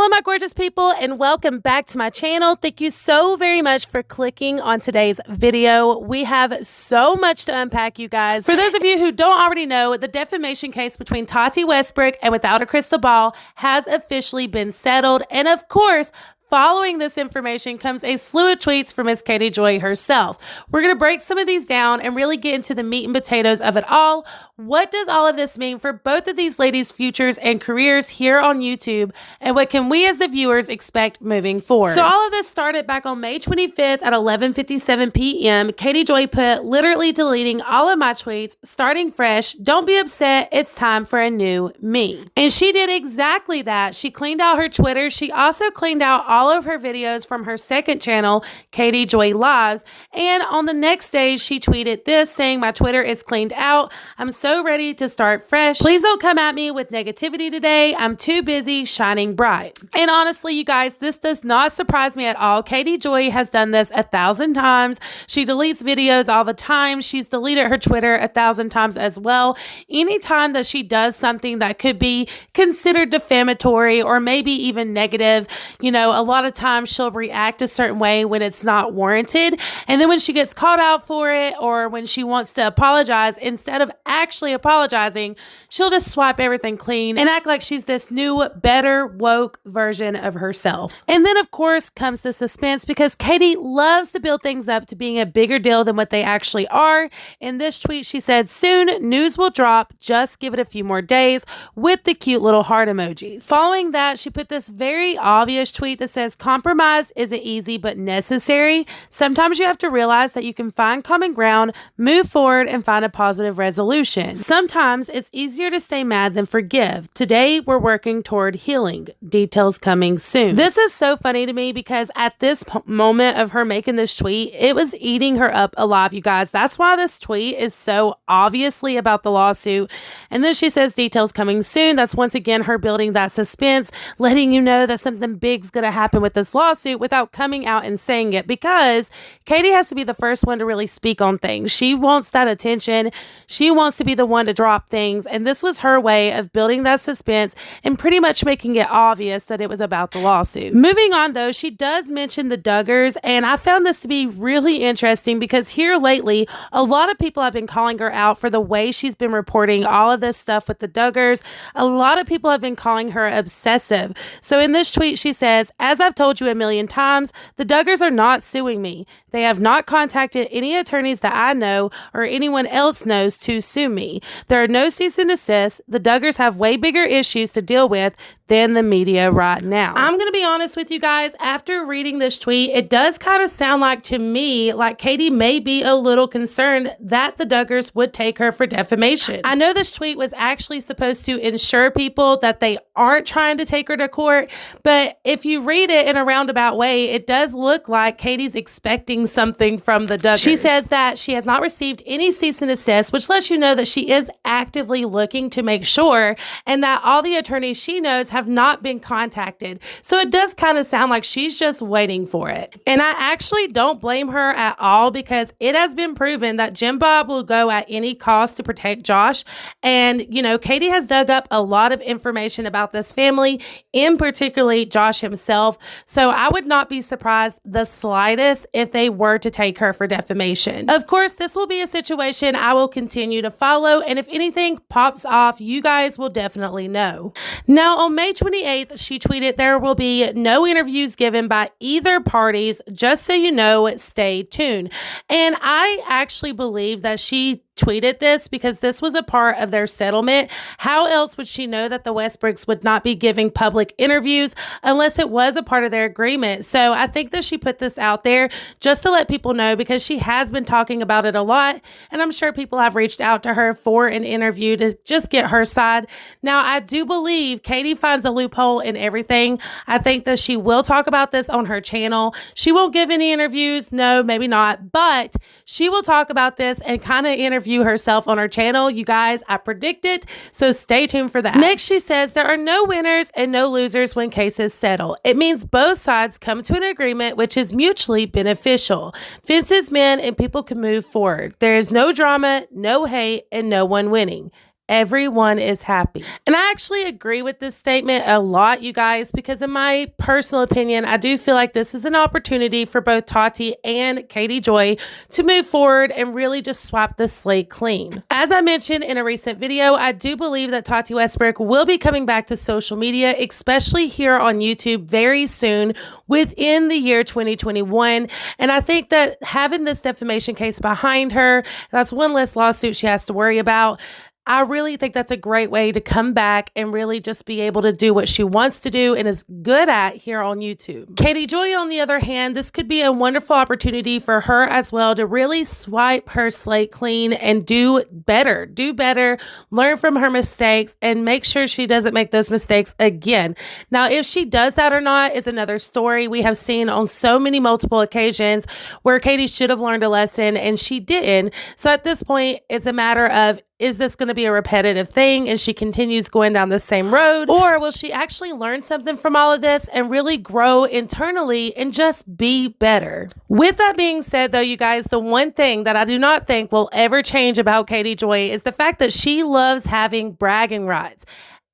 Hello, my gorgeous people, and welcome back to my channel. Thank you so very much for clicking on today's video. We have so much to unpack, you guys. For those of you who don't already know, the defamation case between Tati Westbrook and Without a Crystal Ball has officially been settled. And of course, following this information comes a slew of tweets from Miss Katie Joy herself. We're going to break some of these down and really get into the meat and potatoes of it all. What does all of this mean for both of these ladies' futures and careers here on YouTube? And what can we as the viewers expect moving forward? So all of this started back on May 25th at 11:57 p.m. Katie Joy put, literally deleting all of my tweets, starting fresh. Don't be upset. It's time for a new me. And she did exactly that. She cleaned out her Twitter. She also cleaned out all of her videos from her second channel, Katie Joy Lives. And on the next day, she tweeted this saying, "My Twitter is cleaned out. I'm so ready to start fresh. Please don't come at me with negativity today. I'm too busy shining bright." And honestly, you guys, this does not surprise me at all. Katie Joy has done this 1,000 times. She deletes videos all the time. She's deleted her Twitter 1,000 times as well. Anytime that she does something that could be considered defamatory or maybe even negative, you know, a lot of times she'll react a certain way when it's not warranted. And then when she gets called out for it or when she wants to apologize, instead of actually apologizing, she'll just swipe everything clean and act like she's this new, better, woke version of herself. And then of course comes the suspense, because Katie loves to build things up to being a bigger deal than what they actually are. In this tweet, she said, "Soon news will drop. Just give it a few more days," with the cute little heart emojis. Following that, she put this very obvious tweet that says, "Compromise isn't easy but necessary. Sometimes you have to realize that you can find common ground, move forward, and find a positive resolution. Sometimes it's easier to stay mad than forgive. Today, we're working toward healing. Details coming soon." This is so funny to me because at this moment of her making this tweet, it was eating her up alive, you guys. That's why this tweet is so obviously about the lawsuit. And then she says, "Details coming soon." That's once again her building that suspense, letting you know that something big's going to happen with this lawsuit without coming out and saying it, because Katie has to be the first one to really speak on things. She wants that attention. She wants to be the one to drop things. And this was her way of building that suspense and pretty much making it obvious that it was about the lawsuit. Moving on though, she does mention the Duggars, and I found this to be really interesting because here lately, a lot of people have been calling her out for the way she's been reporting all of this stuff with the Duggars. A lot of people have been calling her obsessive. So in this tweet, she says, "As I've told you a million times, the Duggars are not suing me. They have not contacted any attorneys that I know or anyone else knows to sue me. There are no cease and desist. The Duggars have way bigger issues to deal with than the media right now." I'm going to be honest with you guys. After reading this tweet, it does kind of sound like to me like Katie may be a little concerned that the Duggars would take her for defamation. I know this tweet was actually supposed to ensure people that they aren't trying to take her to court, but if you read it in a roundabout way, it does look like Katie's expecting something from the Duggars. She says that she has not received any cease and desist, which lets you know that she is actively looking to make sure, and that all the attorneys she knows have not been contacted. So it does kind of sound like she's just waiting for it. And I actually don't blame her at all, because it has been proven that Jim Bob will go at any cost to protect Josh. And, you know, Katie has dug up a lot of information about this family, in particularly Josh himself. So I would not be surprised the slightest if they were to take her for defamation. Of course, this will be a situation I will continue to follow, and if anything pops off, you guys will definitely know. Now, on May 28th, she tweeted, "There will be no interviews given by either parties. Just so you know, stay tuned." And I actually believe that she tweeted this because this was a part of their settlement. How else would she know that the Westbrooks would not be giving public interviews unless it was a part of their agreement? So I think that she put this out there just to let people know, because she has been talking about it a lot, and I'm sure people have reached out to her for an interview to just get her side. Now, I do believe Katie finds a loophole in everything. I think that she will talk about this on her channel. She won't give any interviews. No, maybe not, but she will talk about this and kind of interview herself on her channel. You guys, I predict it, so stay tuned for that. Next, she says, "There are no winners and no losers when cases settle. It means both sides come to an agreement which is mutually beneficial. Fences mend and people can move forward. There is no drama, no hate, and no one winning. everyone is happy. And I actually agree with this statement a lot, you guys, because in my personal opinion, I do feel like this is an opportunity for both Tati and Katie Joy to move forward and really just swap the slate clean. As I mentioned in a recent video, I do believe that Tati Westbrook will be coming back to social media, especially here on YouTube very soon within the year 2021. And I think that having this defamation case behind her, that's one less lawsuit she has to worry about. I really think that's a great way to come back and really just be able to do what she wants to do and is good at here on YouTube. Katie Joy, on the other hand, this could be a wonderful opportunity for her as well to really swipe her slate clean and do better, learn from her mistakes, and make sure she doesn't make those mistakes again. Now, if she does that or not is another story. We have seen on so many multiple occasions where Katie should have learned a lesson and she didn't. So at this point, it's a matter of, is this going to be a repetitive thing and she continues going down the same road? Or will she actually learn something from all of this and really grow internally and just be better? With that being said, though, you guys, the one thing that I do not think will ever change about Katie Joy is the fact that she loves having bragging rights.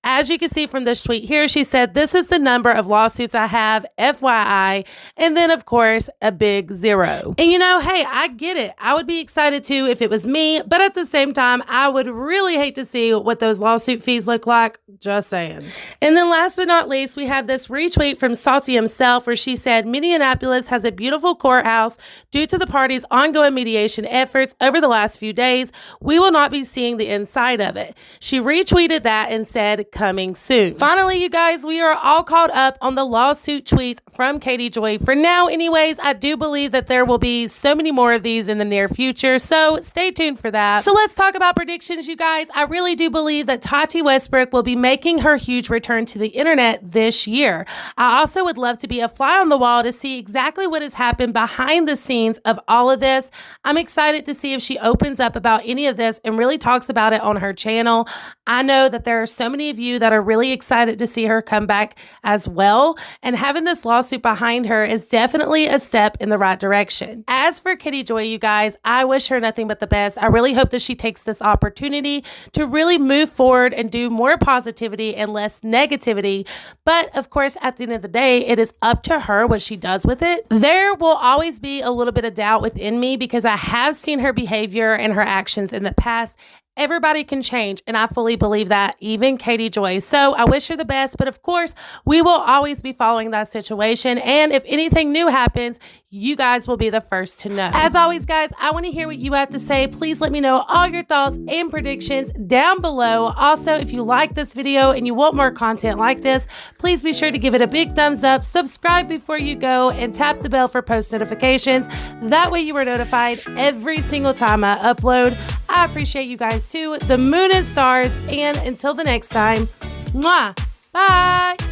As you can see from this tweet here, she said, "This is the number of lawsuits I have, FYI," and then, of course, a big 0. And you know, hey, I get it. I would be excited too if it was me, but at the same time, I would really hate to see what those lawsuit fees look like. Just saying. And then last but not least, we have this retweet from Salty himself where she said, "Minneapolis has a beautiful courthouse. Due to the party's ongoing mediation efforts over the last few days, we will not be seeing the inside of it." She retweeted that and said, "Coming soon." Finally, you guys, we are all caught up on the lawsuit tweets from Katie Joy. For now, anyways, I do believe that there will be so many more of these in the near future, so stay tuned for that. So let's talk about predictions, you guys. I really do believe that Tati Westbrook will be making her huge return to the internet this year. I also would love to be a fly on the wall to see exactly what has happened behind the scenes of all of this. I'm excited to see if she opens up about any of this and really talks about it on her channel. I know that there are so many of you that are really excited to see her come back as well. And having this lawsuit behind her is definitely a step in the right direction. As for Katie Joy, you guys, I wish her nothing but the best. I really hope that she takes this opportunity to really move forward and do more positivity and less negativity. But of course, at the end of the day, it is up to her what she does with it. There will always be a little bit of doubt within me because I have seen her behavior and her actions in the past. Everybody can change, and I fully believe that, even Katie Joy. So I wish her the best, but of course, we will always be following that situation, and if anything new happens, you guys will be the first to know. As always, guys, I want to hear what you have to say. Please let me know all your thoughts and predictions down below. Also, if you like this video and you want more content like this, please be sure to give it a big thumbs up, subscribe before you go, and tap the bell for post notifications. That way you are notified every single time I upload. I appreciate you guys too. The moon and stars, and until the next time, mwah, bye.